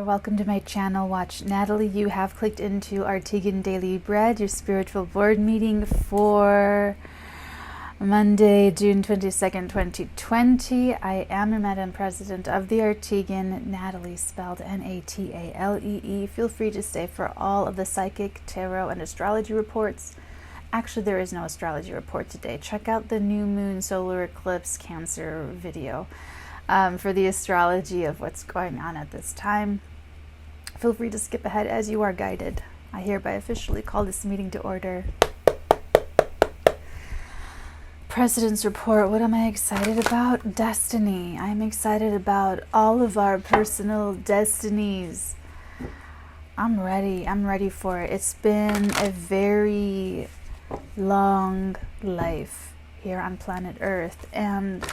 welcome to my channel. Watch Natalie. You have clicked into Arteagan Daily Bread, your spiritual board meeting for Monday, June 22nd, 2020. I am your Madam President of the Arteagan, Natalie, spelled Natalee. Feel free to stay for all of the psychic, tarot, and astrology reports. Actually, there is no astrology report today. Check out the new moon solar eclipse Cancer video for the astrology of what's going on at this time. Feel free to skip ahead as you are guided. I hereby officially call this meeting to order. President's Report. What am I excited about? Destiny. I am excited about all of our personal destinies. I'm ready. I'm ready for it. It's been a very long life here on planet Earth, and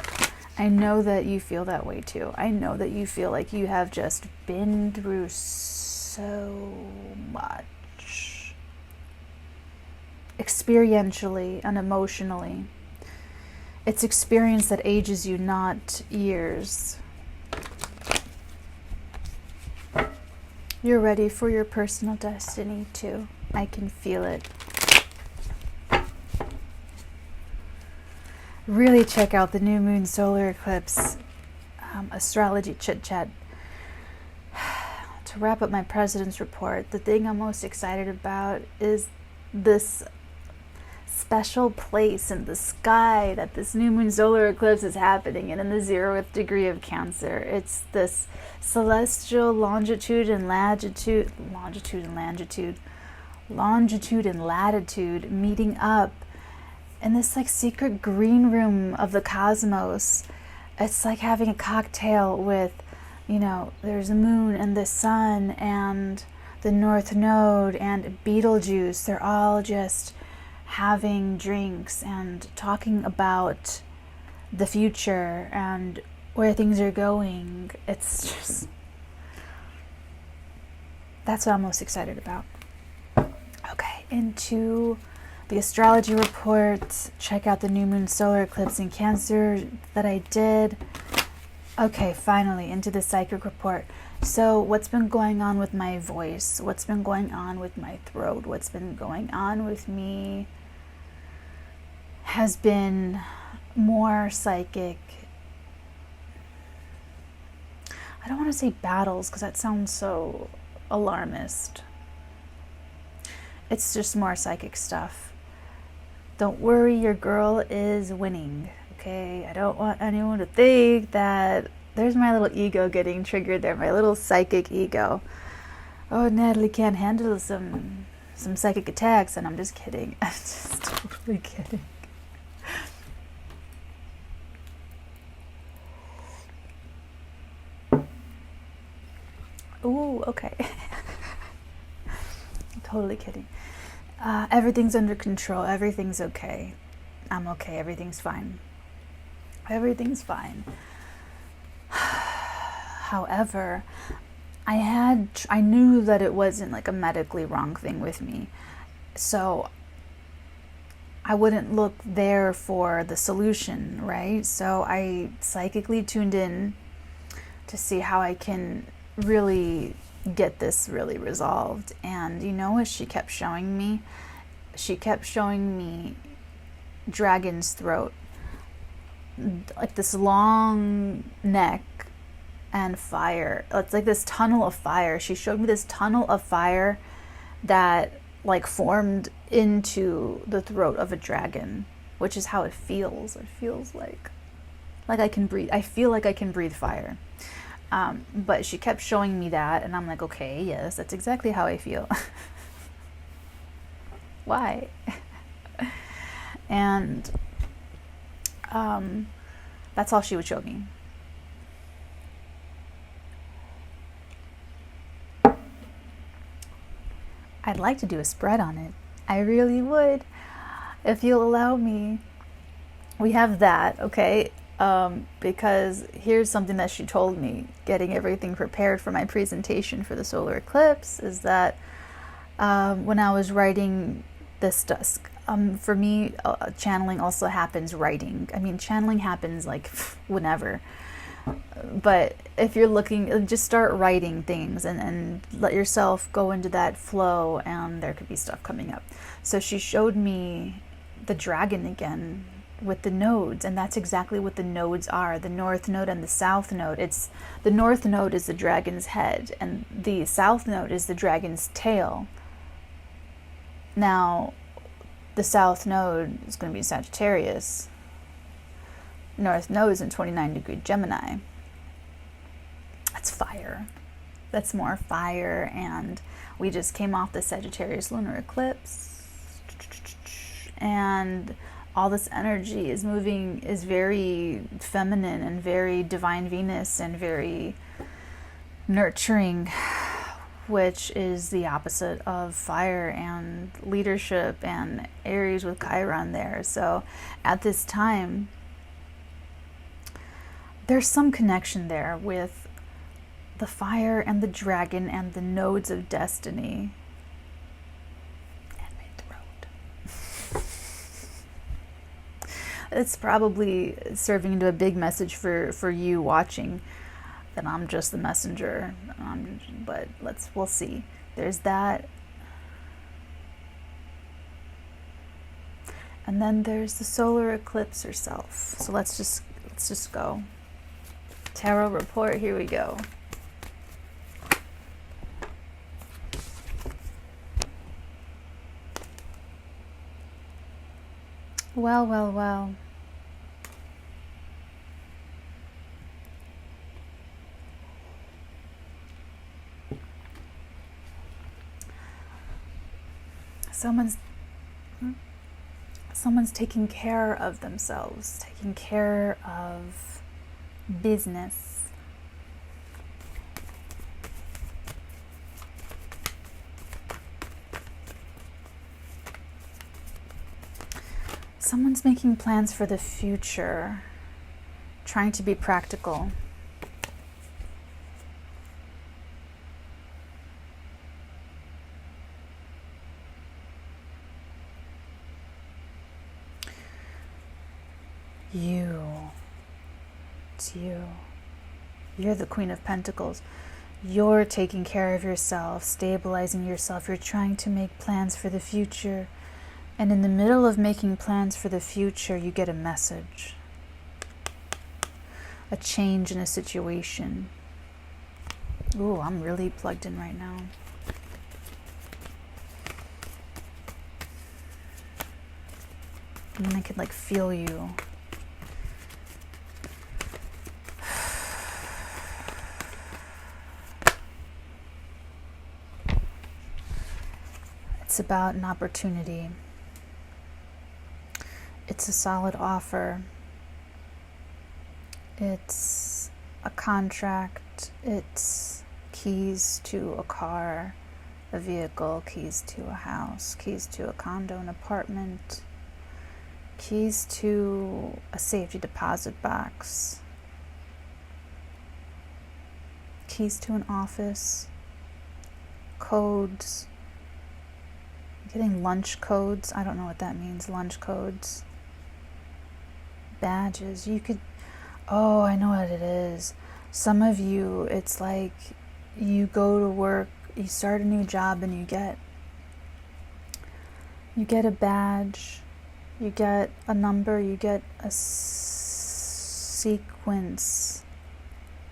I know that you feel that way too. I know that you feel like you have just been through so much, experientially and emotionally. It's experience that ages you, not years. You're ready for your personal destiny too. I can feel it. Really check out the new moon solar eclipse astrology chit chat. To wrap up my President's Report, the thing I'm most excited about is this special place in the sky that this new moon solar eclipse is happening in the 0th degree of Cancer. It's this celestial longitude and latitude meeting up in this like secret green room of the cosmos. It's like having a cocktail with, you know, there's a moon and the sun and the North Node and Betelgeuse. They're all just having drinks and talking about the future and where things are going. It's just, that's what I'm most excited about. Okay, into the astrology report. Check out the new moon solar eclipse in Cancer that I did. Okay, finally into the psychic report. So what's been going on with my voice? What's been going on with my throat? What's been going on with me has been more psychic. I don't want to say battles because that sounds so alarmist. It's just more psychic stuff. Don't worry, your girl is winning, okay? I don't want anyone to think that there's my little ego getting triggered there, my little psychic ego. Oh, Natalie can't handle some psychic attacks, and I'm just kidding. I'm just totally kidding. Ooh, okay. Totally kidding. Everything's under control. Everything's okay. I'm okay. Everything's fine. Everything's fine. However, I knew that it wasn't like a medically wrong thing with me. So I wouldn't look there for the solution, right? So I psychically tuned in to see how I can really get this really resolved. And you know what she kept showing me? She kept showing me dragon's throat, like this long neck and fire. It's like this tunnel of fire. She showed me this tunnel of fire that like formed into the throat of a dragon, which is how it feels. It feels like I can breathe. I feel like I can breathe fire. But she kept showing me that, and I'm like, okay, yes, that's exactly how I feel. Why? And that's all she would show me. I'd like to do a spread on it. I really would, if you'll allow me. We have that, okay? Because here's something that she told me, getting everything prepared for my presentation for the solar eclipse, is that when I was writing this dusk, for me, channeling also happens writing. I mean, channeling happens like whenever. But if you're looking, just start writing things and let yourself go into that flow, and there could be stuff coming up. So she showed me the dragon again with the nodes, and that's exactly what the nodes are, the north node and the south node. It's the north node is the dragon's head, and the south node is the dragon's tail. Now, the south node is going to be Sagittarius. North node is in 29-degree Gemini. That's fire. That's more fire, and we just came off the Sagittarius lunar eclipse, and all this energy is moving, is very feminine and very divine Venus and very nurturing, which is the opposite of fire and leadership, and Aries with Chiron there. So at this time, there's some connection there with the fire and the dragon and the nodes of destiny. And my throat. It's probably serving into a big message for you watching, that I'm just the messenger. But we'll see. There's that. And then there's the solar eclipse herself. So let's just go. Tarot report, here we go. Well, well, well. Someone's taking care of themselves, taking care of business. Someone's making plans for the future, trying to be practical. It's you. You're the Queen of Pentacles. You're taking care of yourself, stabilizing yourself. You're trying to make plans for the future. And in the middle of making plans for the future, you get a message. A change in a situation. Ooh, I'm really plugged in right now. And then I could feel you. It's about an opportunity. It's a solid offer. It's a contract. It's keys to a car, a vehicle, keys to a house, keys to a condo, an apartment, keys to a safety deposit box, keys to an office, codes. Getting lunch codes. I don't know what that means. Lunch codes. Badges. You could... Oh, I know what it is. Some of you, it's like you go to work, you start a new job, and you get a badge, you get a number, you get a sequence.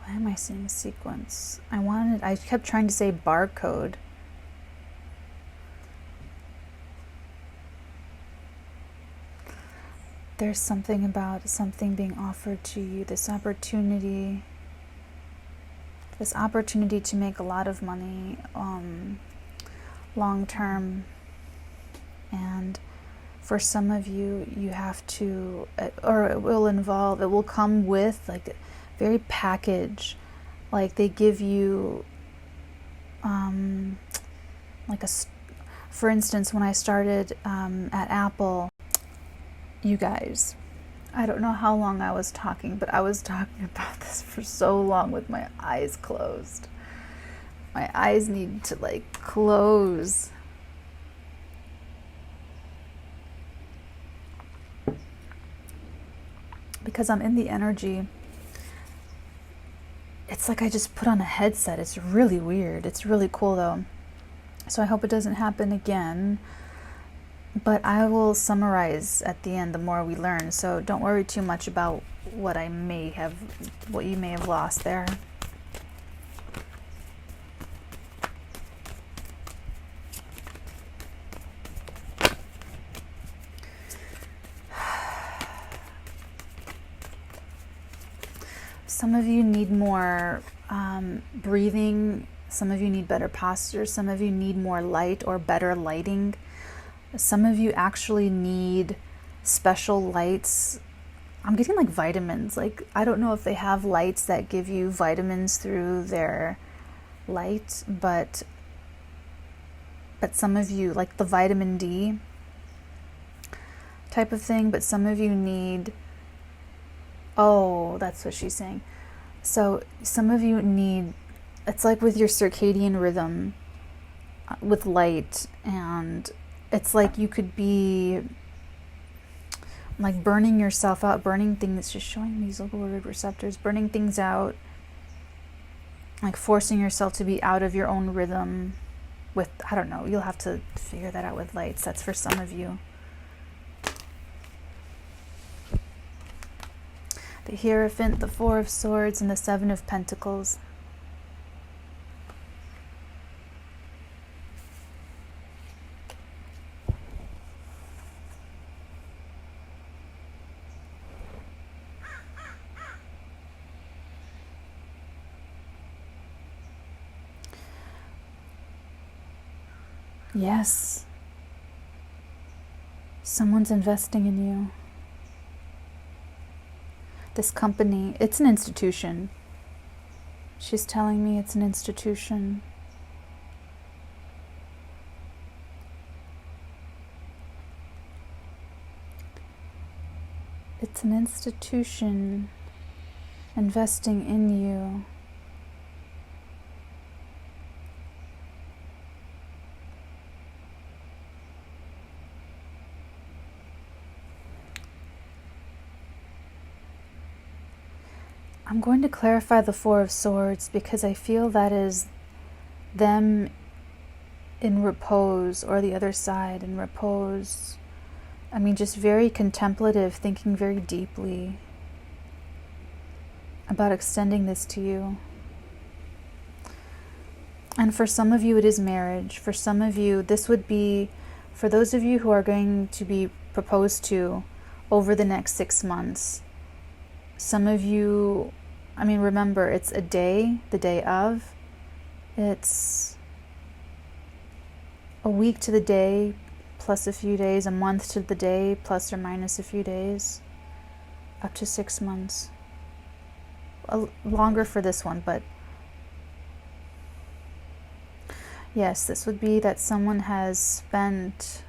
Why am I saying sequence? I kept trying to say barcode. There's something about something being offered to you, this opportunity to make a lot of money long term. And for some of you, you have to, or it will come with very package. They give you for instance, when I started at Apple, you guys, I don't know how long I was talking, but I was talking about this for so long with my eyes closed. My eyes need to close. Because I'm in the energy it's like I just put on a headset. It's really weird. It's really cool though. So I hope it doesn't happen again. But I will summarize at the end the more we learn. So don't worry too much about what you may have lost there. Some of you need more breathing. Some of you need better posture. Some of you need more light or better lighting. Some of you actually need special lights. I'm getting like vitamins. Like, I don't know if they have lights that give you vitamins through their light, but some of you, like the vitamin D type of thing, but some of you need, oh, that's what she's saying. So some of you need, it's like with your circadian rhythm with light, and it's like you could be like burning yourself out, burning things, just showing these local word receptors, burning things out, like forcing yourself to be out of your own rhythm with, I don't know, you'll have to figure that out with lights. That's for some of you. The Hierophant, the Four of Swords, and the Seven of Pentacles. Yes. Someone's investing in you. This company, it's an institution. She's telling me it's an institution. It's an institution investing in you. I'm going to clarify the Four of Swords because I feel that is them in repose, or the other side in repose. I mean, just very contemplative, thinking very deeply about extending this to you. And for some of you, it is marriage. For some of you, this would be, for those of you who are going to be proposed to over the next 6 months. Some of you, I mean, remember, it's a day, the day of. It's a week to the day, plus a few days, a month to the day, plus or minus a few days, up to 6 months. Longer for this one, but yes, this would be that someone has spent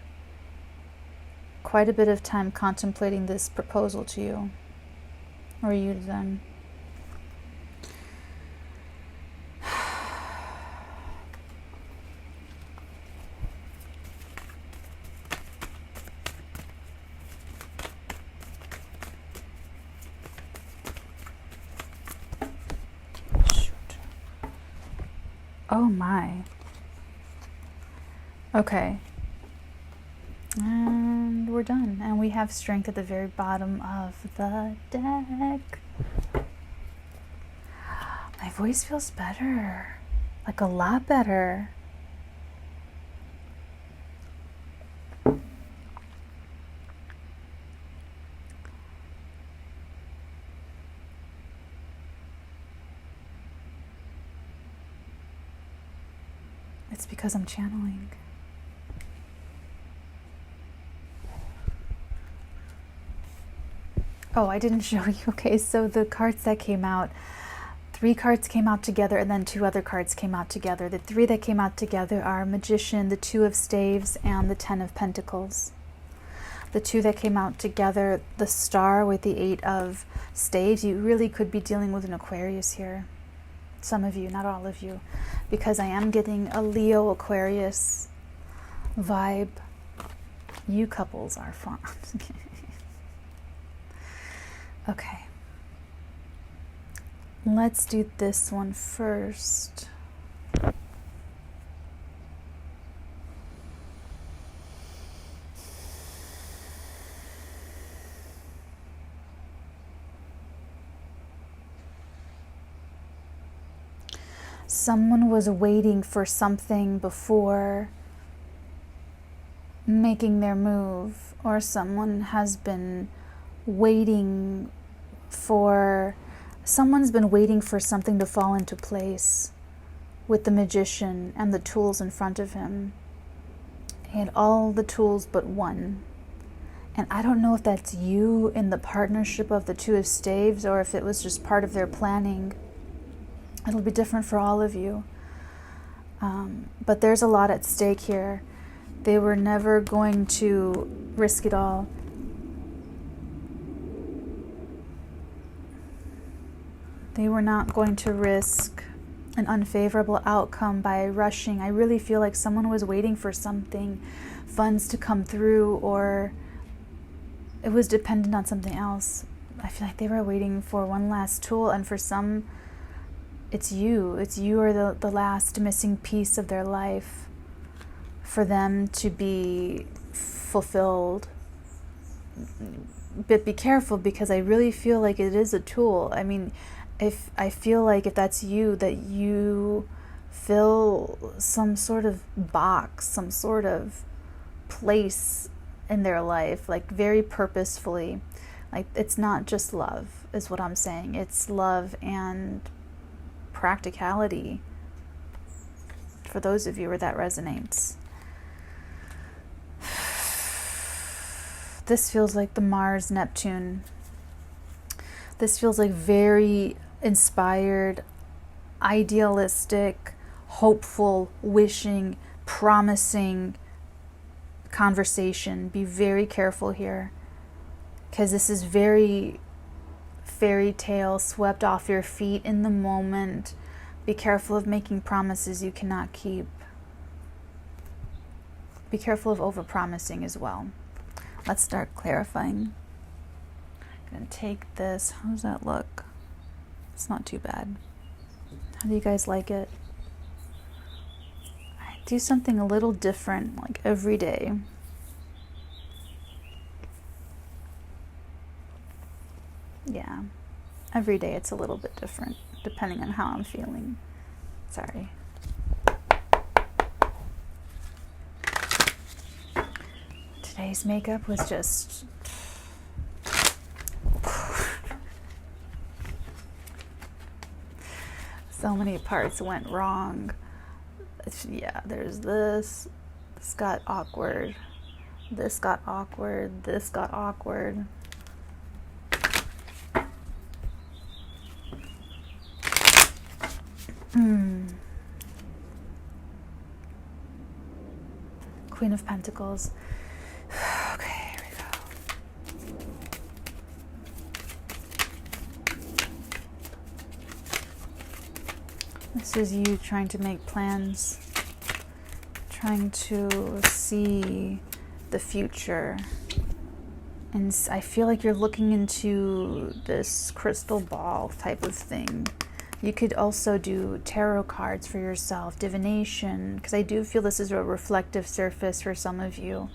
quite a bit of time contemplating this proposal to you, or you to them. Oh my. Okay. And we're done. And we have strength at the very bottom of the deck. My voice feels better. Like a lot better. It's because I'm channeling. Oh, I didn't show you. Okay, so the cards that came out, 3 cards came out together, and then 2 other cards came out together. The 3 that came out together are Magician, the 2 of Staves, and the 10 of Pentacles. The 2 that came out together, the Star with the 8 of Staves. You really could be dealing with an Aquarius here. Some of you, not all of you, because I am getting a Leo Aquarius vibe. You couples are fun. Okay. Let's do this one first. Someone was waiting for something before making their move, or someone has been waiting for someone's been waiting for something to fall into place with the magician and the tools in front of him. He had all the tools but one. And I don't know if that's you in the partnership of the Two of Staves, or if it was just part of their planning. It'll be different for all of you. But there's a lot at stake here. They were never going to risk it all. They were not going to risk an unfavorable outcome by rushing. I really feel like someone was waiting for something, funds to come through, or it was dependent on something else. I feel like they were waiting for one last tool, and for some, it's you. It's you are the last missing piece of their life for them to be fulfilled. But be careful, because I really feel like it is a tool. I mean, if I feel like if that's you, that you fill some sort of box, some sort of place in their life, like very purposefully. Like, it's not just love, is what I'm saying. It's love and practicality, for those of you where that resonates. This feels like the Mars Neptune. This feels like very inspired, idealistic, hopeful, wishing, promising conversation. Be very careful here, because this is very fairy tale, swept off your feet in the moment. Be careful of making promises you cannot keep. Be careful of over-promising as well. Let's start clarifying. I'm going to take this. How does that look? It's not too bad. How do you guys like it? I do something a little different, like every day. Yeah. Every day it's a little bit different, depending on how I'm feeling. Sorry. Today's makeup was just... so many parts went wrong. Yeah, there's this. This got awkward. This got awkward. This got awkward. Queen of Pentacles. Okay, here we go. This is you trying to make plans, trying to see the future. And I feel like you're looking into this crystal ball type of thing. You could also do tarot cards for yourself, divination, because I do feel this is a reflective surface for some of you.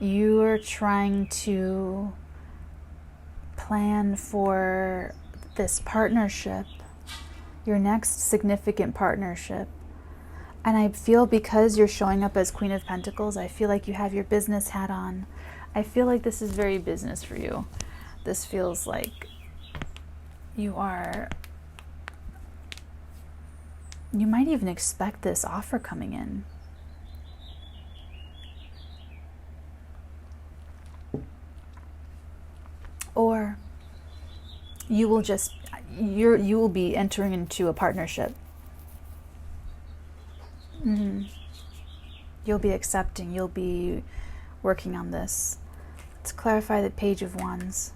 You are trying to plan for this partnership, your next significant partnership. And I feel because you're showing up as Queen of Pentacles, I feel like you have your business hat on. I feel like this is very business for you. This feels like you might even expect this offer coming in. Or you will just, you will be entering into a partnership. You'll be accepting, you'll be working on this. Let's clarify the Page of Wands.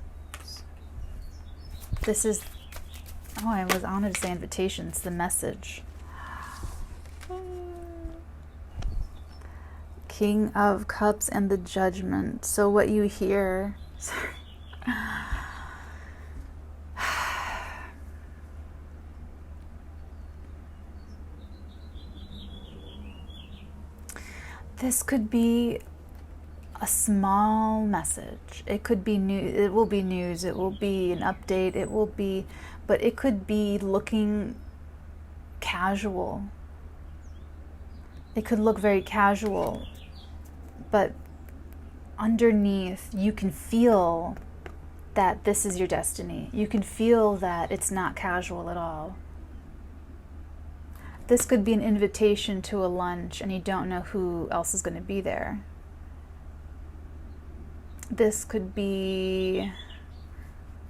This is, oh, I was honored to say invitation. It's the message. King of Cups and the Judgment. So what you hear, sorry. This could be a small message. It could be news. It will be news. It will be an update. It will be, but it could be looking casual. It could look very casual, but underneath you can feel that this is your destiny. You can feel that it's not casual at all. This could be an invitation to a lunch and you don't know who else is going to be there. This could be,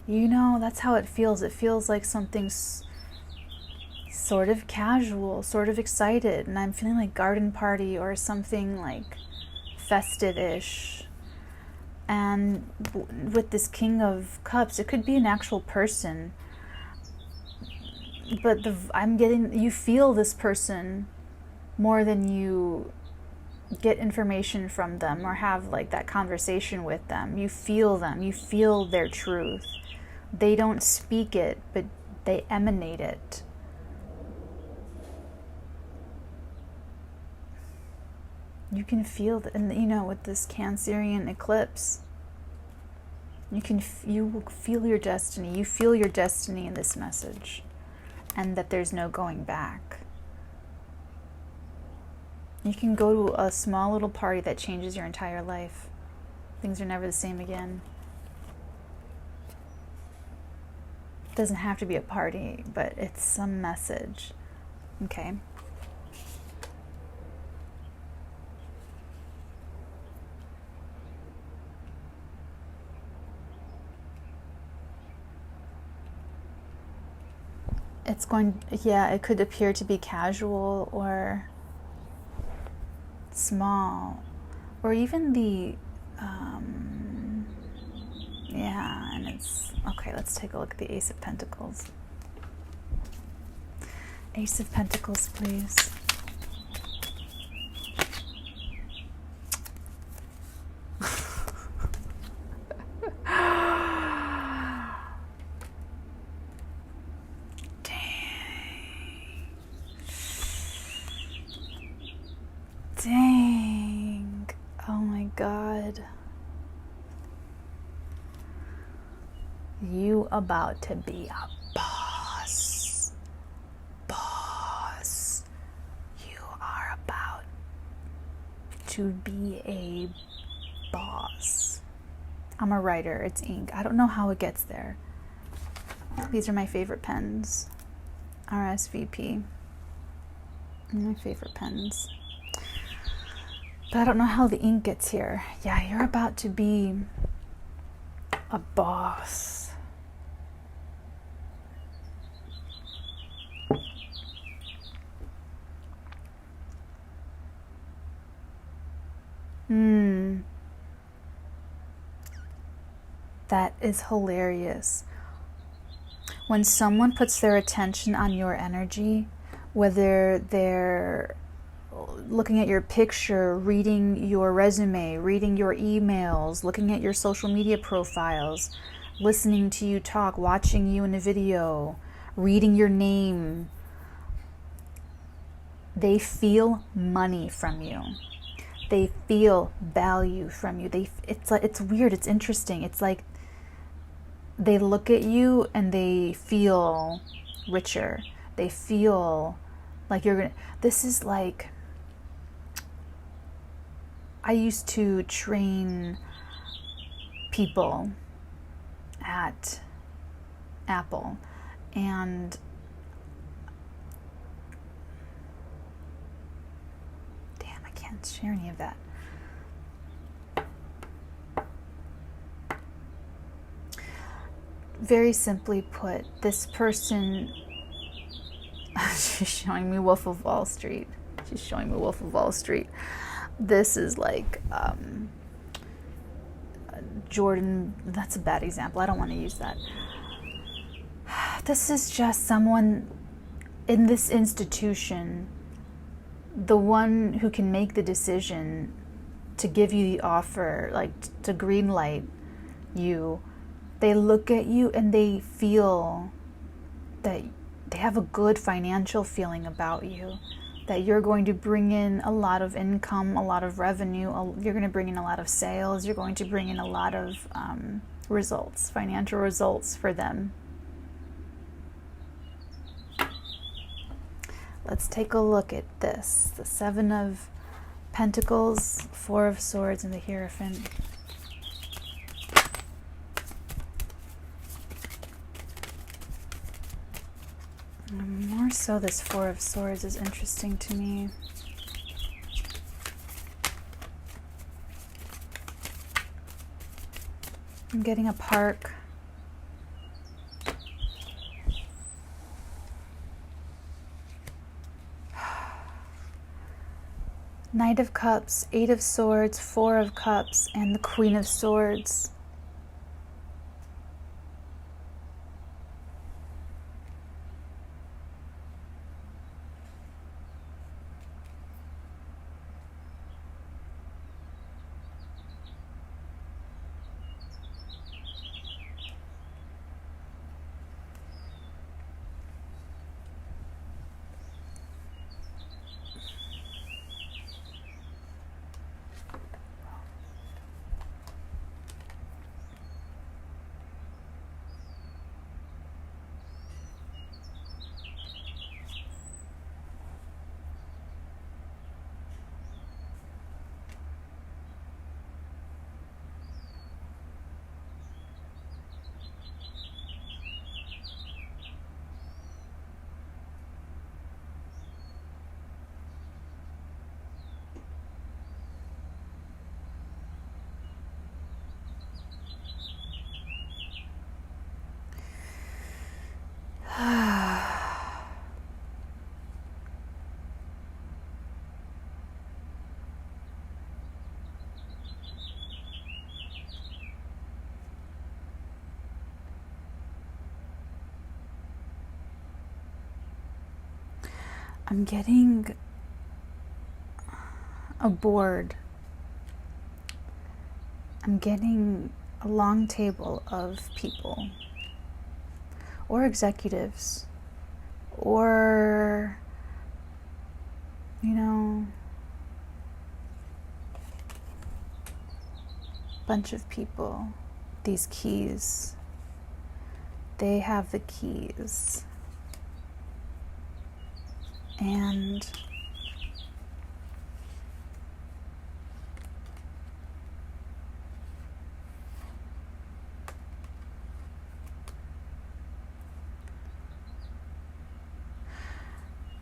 that's how it feels. It feels like something sort of casual, sort of excited, and I'm feeling like garden party or something like festive-ish. And with this King of Cups, it could be an actual person, but you feel this person more than you get information from them or have like that conversation with them. You feel them, you feel their truth. They don't speak it, but they emanate it. You can feel that, and with this Cancerian eclipse, you feel your destiny. You feel your destiny in this message, and that there's no going back. You can go to a small little party that changes your entire life. Things are never the same again. It doesn't have to be a party, but it's some message. Okay. It could appear to be casual or small, or even and it's, okay, let's take a look at the Ace of Pentacles. Ace of Pentacles, please. Dang. Oh my God. You about to be a boss. Boss. You are about to be a boss. I'm a writer. It's ink. I don't know how it gets there. These are my favorite pens. RSVP. My favorite pens. But I don't know how the ink gets here. Yeah, you're about to be a boss. That is hilarious. When someone puts their attention on your energy, whether they're looking at your picture, reading your resume, reading your emails, looking at your social media profiles, listening to you talk, watching you in a video, reading your name, they feel money from you. They feel value from you. It's weird. It's interesting. It's like they look at you and they feel richer. They feel like this is like, I used to train people at Apple, and damn, I can't share any of that. Very simply put, this person, she's showing me Wolf of Wall Street. She's showing me Wolf of Wall Street. This is like Jordan, that's a bad example. I don't want to use that. This is just someone in this institution, the one who can make the decision to give you the offer, like to green light you. They look at you and they feel that they have a good financial feeling about you. that you're going to bring in a lot of income, a lot of revenue, you're going to bring in a lot of sales, you're going to bring in a lot of results, financial results for them. Let's take a look at this. The Seven of Pentacles, Four of Swords, and the Hierophant. More so, this Four of Swords is interesting to me. I'm getting a park. Knight of Cups, Eight of Swords, Four of Cups, and the Queen of Swords. I'm getting a board. I'm getting a long table of people, or executives, or, bunch of people. These keys. They have the keys. And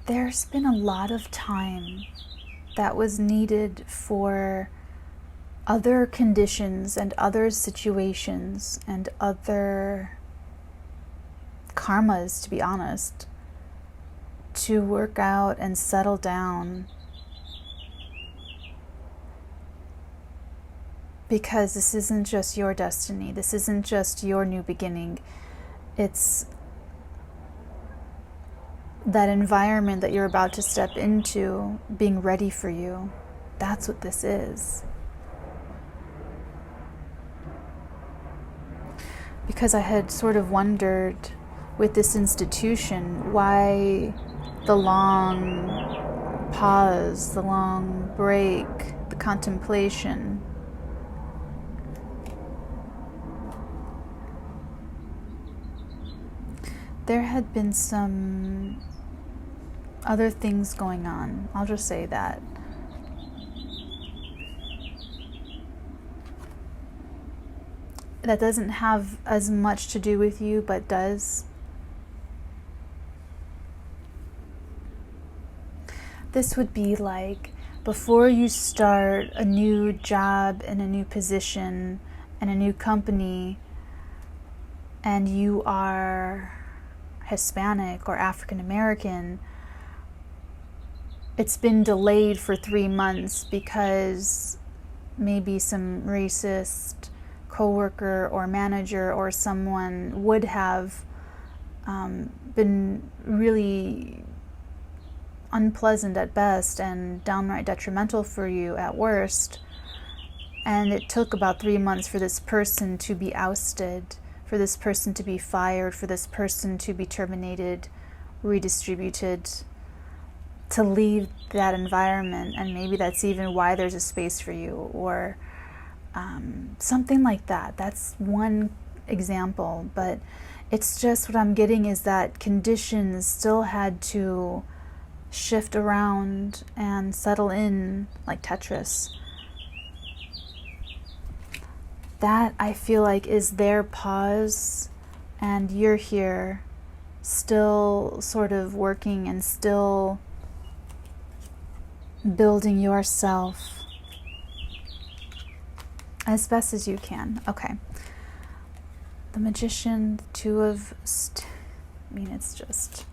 there's been a lot of time that was needed for other conditions and other situations and other karmas, to be honest, to work out and settle down, because this isn't just your destiny, this isn't just your new beginning, it's that environment that you're about to step into being ready for you. That's what this is. Because I had sort of wondered with this institution why the long pause, the long break, the contemplation. There had been some other things going on. I'll just say that. That doesn't have as much to do with you, but does. This would be like before you start a new job and a new position and a new company, and you are Hispanic or African American, it's been delayed for 3 months because maybe some racist coworker or manager or someone would have been really unpleasant at best and downright detrimental for you at worst. And it took about 3 months for this person to be ousted, for this person to be fired, for this person to be terminated, redistributed. to leave that environment, and maybe that's even why there's a space for you, or something like that. That's one example, but it's just what I'm getting is that conditions still had to shift around and settle in like Tetris. That, I feel like, is their pause, and you're here still sort of working and still building yourself as best as you can. Okay. The Magician, the Two of... I mean, it's just...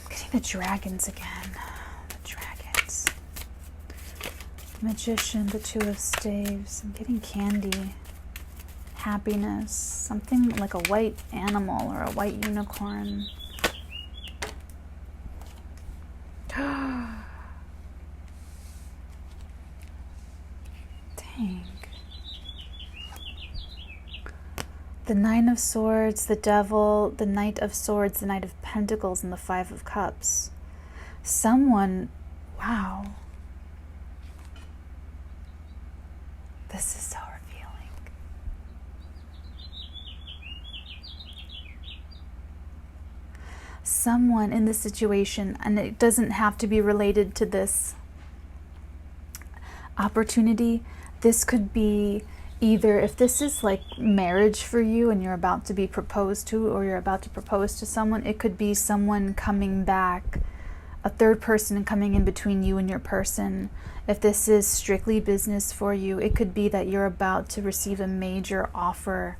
Getting the dragons again. The dragons. The Magician, the Two of Staves. I'm getting candy. Happiness. Something like a white animal or a white unicorn. Dang. The Nine of Swords, the Devil, the Knight of Swords, the Knight of Pentacles, and the Five of Cups. Someone, wow. This is so revealing. Someone in this situation, and it doesn't have to be related to this opportunity. This could be either, if this is like marriage for you and you're about to be proposed to, or you're about to propose to someone, it could be someone coming back, a third person coming in between you and your person. If this is strictly business for you, it could be that you're about to receive a major offer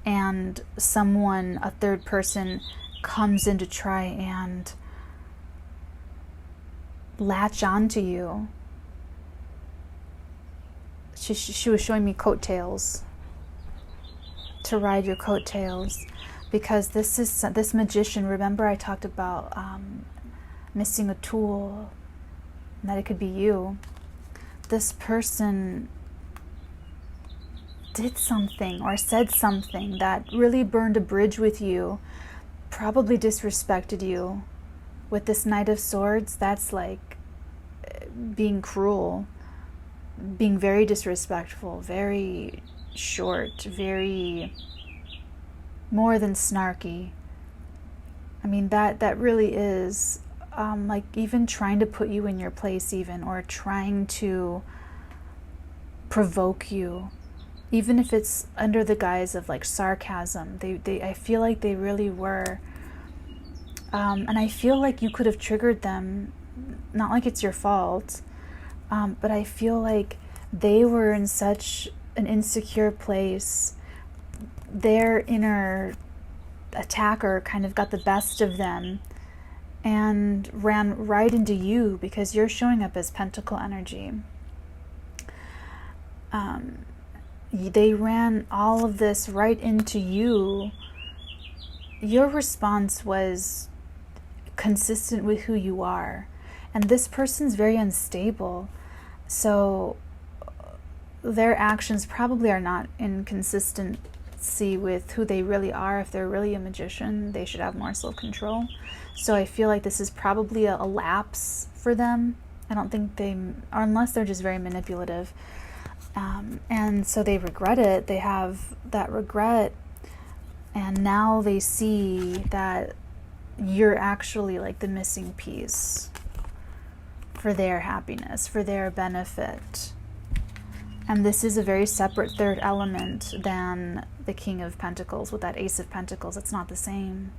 and someone, a third person, comes in to try and latch onto you. She was showing me coattails, to ride your coattails, because this magician, remember I talked about missing a tool, and that it could be you. This person did something or said something that really burned a bridge with you, probably disrespected you. With this Knight of Swords, that's like being cruel, being very disrespectful, very short, very more than snarky. I mean, that really is like even trying to put you in your place, even, or trying to provoke you, even if it's under the guise of like sarcasm. I feel like they really were, and I feel like you could have triggered them, not like it's your fault. But I feel like they were in such an insecure place. Their inner attacker kind of got the best of them and ran right into you, because you're showing up as pentacle energy. They ran all of this right into you. Your response was consistent with who you are. And this person's very unstable. So their actions probably are not in consistency with who they really are. If they're really a magician, they should have more self-control. So I feel like this is probably a lapse for them. I don't think or unless they're just very manipulative. And so they regret it. They have that regret. And now they see that you're actually like the missing piece for their happiness, for their benefit. And this is a very separate third element than the King of Pentacles with that Ace of Pentacles. It's not the same.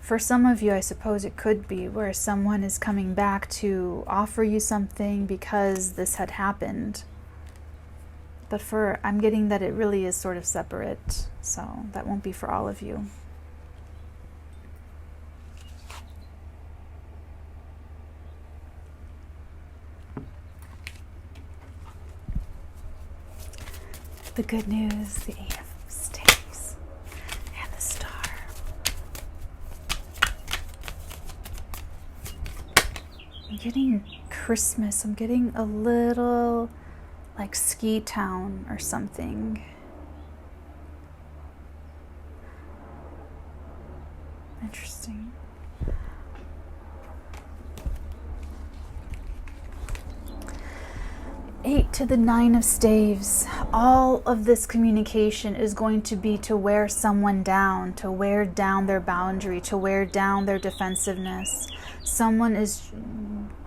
For some of you, I suppose it could be where someone is coming back to offer you something because this had happened. But I'm getting that it really is sort of separate, so that won't be for all of you. The good news, the Eight of Staves, and the Star. I'm getting Christmas. I'm getting a little like ski town or something. Interesting. 8 to the 9 of staves. All of this communication is going to be to wear someone down, to wear down their boundary, to wear down their defensiveness. Someone is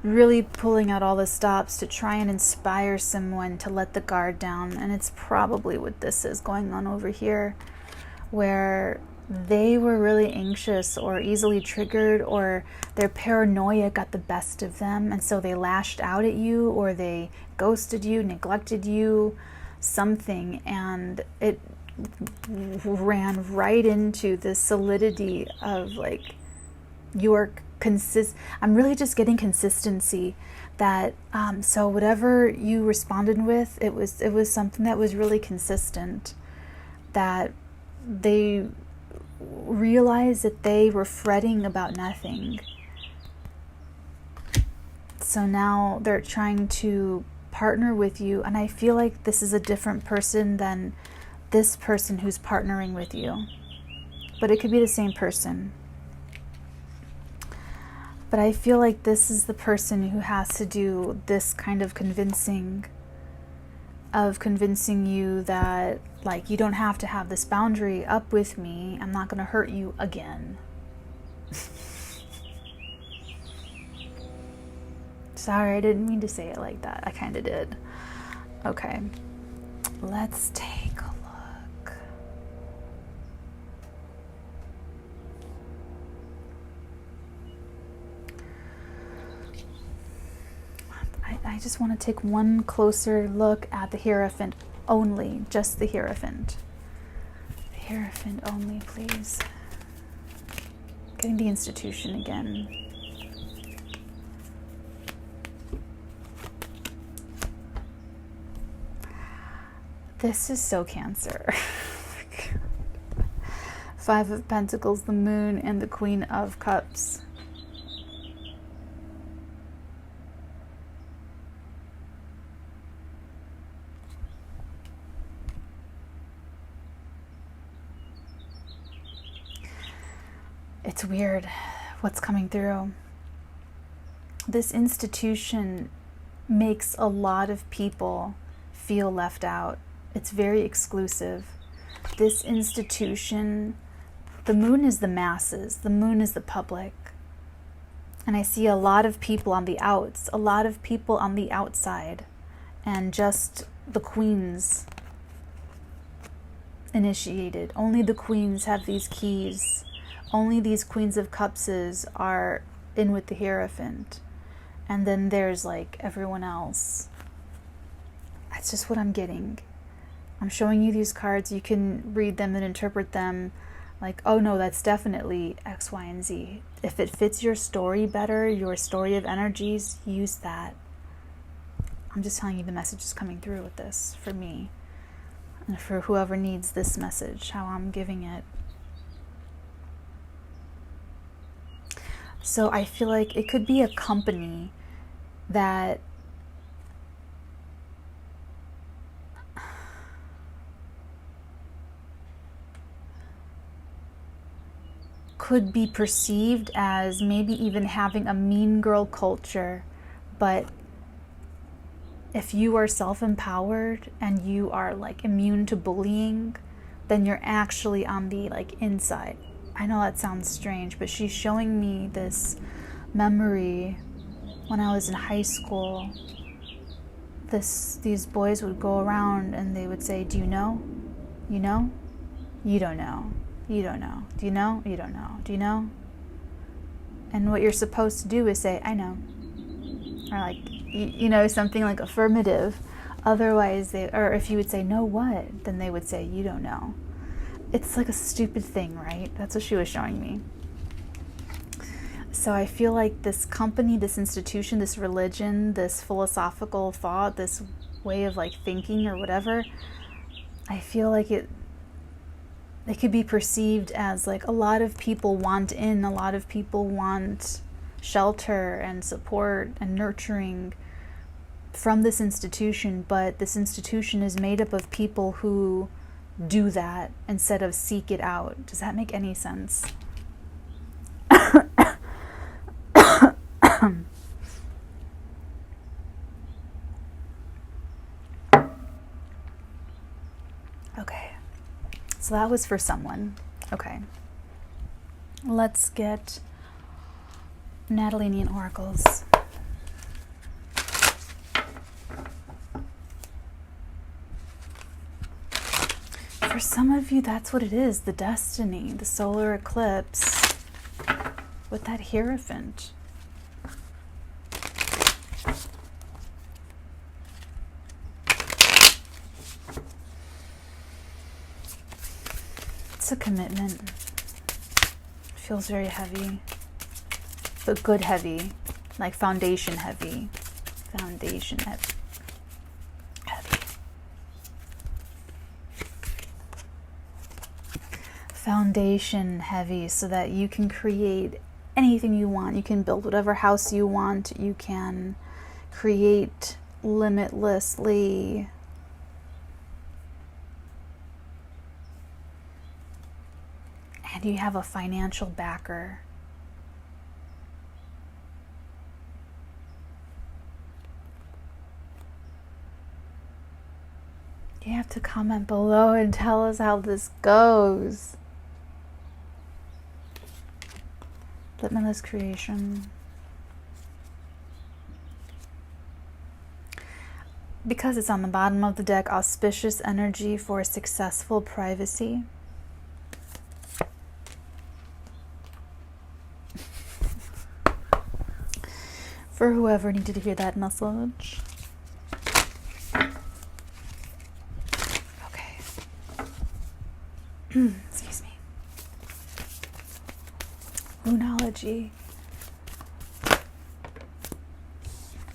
really pulling out all the stops to try and inspire someone to let the guard down. And it's probably what this is going on over here, where they were really anxious or easily triggered, or their paranoia got the best of them, and so they lashed out at you, or they ghosted you, neglected you, something, and it ran right into the solidity of like your I'm really just getting consistency that so whatever you responded with, it was something that was really consistent, that they realized that they were fretting about nothing. So now they're trying to partner with you, and I feel like this is a different person than this person who's partnering with you. But it could be the same person. But I feel like this is the person who has to do this kind of convincing you that, like, you don't have to have this boundary up with me. I'm not going to hurt you again. Sorry, I didn't mean to say it like that. I kind of did. Okay. Let's take a look. I just want to take one closer look at the Hierophant only, just the Hierophant. The Hierophant only, please. Getting the institution again. This is so Cancer. Five of Pentacles, the Moon, and the Queen of Cups. It's weird what's coming through. This institution makes a lot of people feel left out. It's very exclusive. This institution, the moon is the masses, the moon is the public. And I see a lot of people on the outs, a lot of people on the outside, and just the queens initiated. Only the queens have these keys. Only these Queens of Cups are in with the Hierophant. And then there's like everyone else. That's just what I'm getting. I'm showing you these cards. You can read them and interpret them like, oh no, that's definitely X, Y, and Z. If it fits your story better, your story of energies, use that. I'm just telling you the message is coming through with this for me. And for whoever needs this message, how I'm giving it. So I feel like it could be a company that could be perceived as maybe even having a mean girl culture, but if you are self-empowered and you are like immune to bullying, then you're actually on the like inside. I know that sounds strange, but she's showing me this memory when I was in high school. These boys would go around and they would say, do you know? You know? You don't know. You don't know. Do you know? You don't know. Do you know? And what you're supposed to do is say, I know. Or like, you know, something like affirmative. Otherwise, or if you would say, no what? Then they would say, you don't know. It's like a stupid thing, right? That's what she was showing me. So I feel like this company, this institution, this religion, this philosophical thought, this way of like thinking or whatever, I feel like it could be perceived as like a lot of people want in, a lot of people want shelter and support and nurturing from this institution, but this institution is made up of people who do that instead of seek it out. Does that make any sense? Okay, so that was for someone. Okay, let's get Natalee oracles. For some of you, that's what it is, the destiny, the solar eclipse with that Hierophant. It's a commitment. It feels very heavy, but good heavy, like foundation heavy. Foundation heavy. Foundation heavy, so that you can create anything you want. You can build whatever house you want. You can create limitlessly. And you have a financial backer. You have to comment below and tell us how this goes. Limitless creation. Because it's on the bottom of the deck, auspicious energy for successful privacy. For whoever needed to hear that message. Okay. Excuse me. Moonology.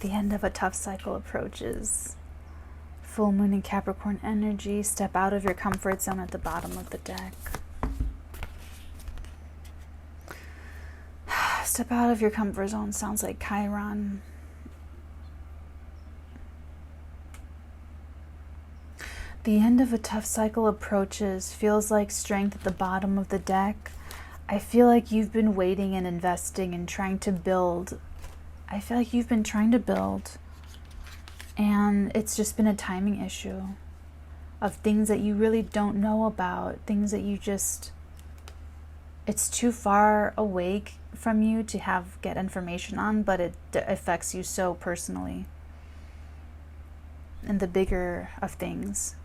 The end of a tough cycle approaches. Full moon in Capricorn energy. Step out of your comfort zone at the bottom of the deck. Step out of your comfort zone sounds like Chiron. The end of a tough cycle approaches. Feels like strength at the bottom of the deck. I feel like you've been waiting and investing and trying to build. I feel like you've been trying to build, and it's just been a timing issue of things that you really don't know about, things that you just, it's too far away from you to get information on, but it affects you so personally in the bigger of things.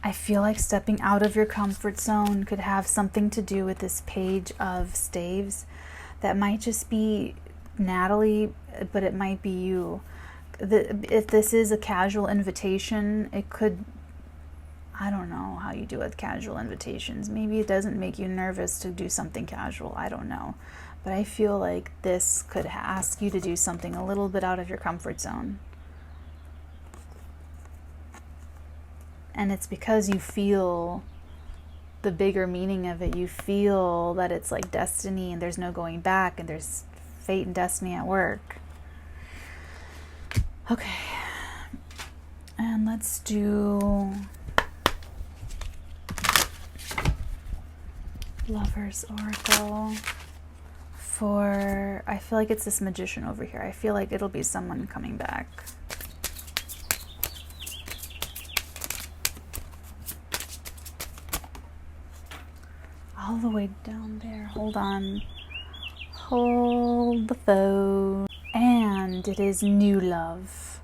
I feel like stepping out of your comfort zone could have something to do with this Page of Staves. That might just be Natalee, but it might be you. If this is a casual invitation, it could, I don't know how you do with casual invitations. Maybe it doesn't make you nervous to do something casual. I don't know. But I feel like this could ask you to do something a little bit out of your comfort zone. And it's because you feel the bigger meaning of it. You feel that it's like destiny and there's no going back and there's fate and destiny at work. Okay. And let's do Lover's Oracle for, I feel like it's this Magician over here. I feel like it'll be someone coming back. All the way down there. Hold on. Hold the phone. And it is new love.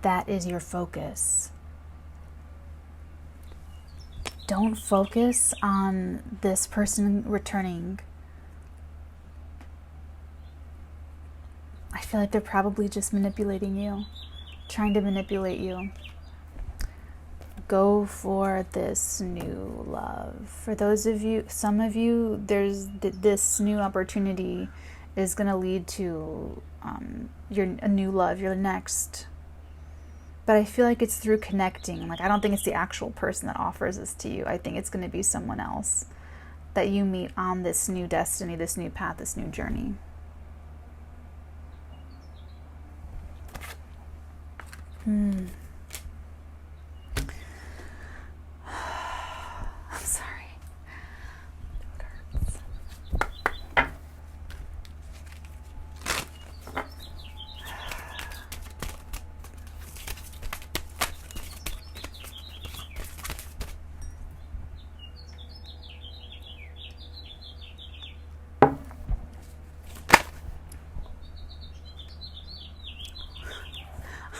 That is your focus. Don't focus on this person returning. I feel like they're probably just manipulating you. Trying to manipulate you. Go for this new love. For those of you, some of you, there's this new opportunity is going to lead to a new love, your next But I feel like it's through connecting. Like, I don't think it's the actual person that offers this to you. I think it's going to be someone else that you meet on this new destiny, this new path, this new journey. I'm sorry. It hurts.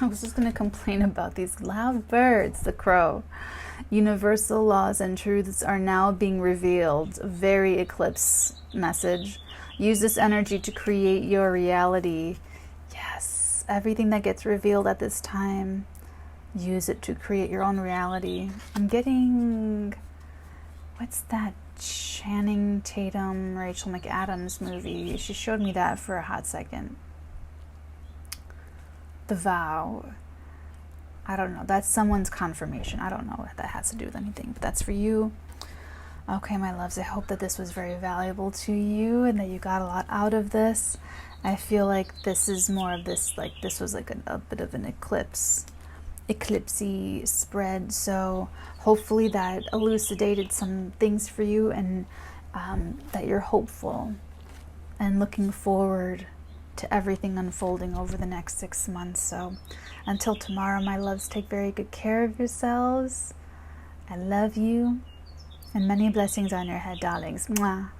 I was just going to complain about these loud birds, the crow. Universal laws and truths are now being revealed. Very eclipse message. Use this energy to create your reality. Yes, everything that gets revealed at this time, use it to create your own reality. I'm getting, what's that Channing Tatum, Rachel McAdams movie? She showed me that for a hot second. The Vow. I don't know. That's someone's confirmation. I don't know what that has to do with anything, but that's for you. Okay, my loves, I hope that this was very valuable to you and that you got a lot out of this. I feel like this is more of this, like this was like a bit of an eclipsey spread. So hopefully that elucidated some things for you, and that you're hopeful and looking forward to everything unfolding over the next 6 months. So until tomorrow, my loves, take very good care of yourselves. I love you, and many blessings on your head, darlings. Mwah.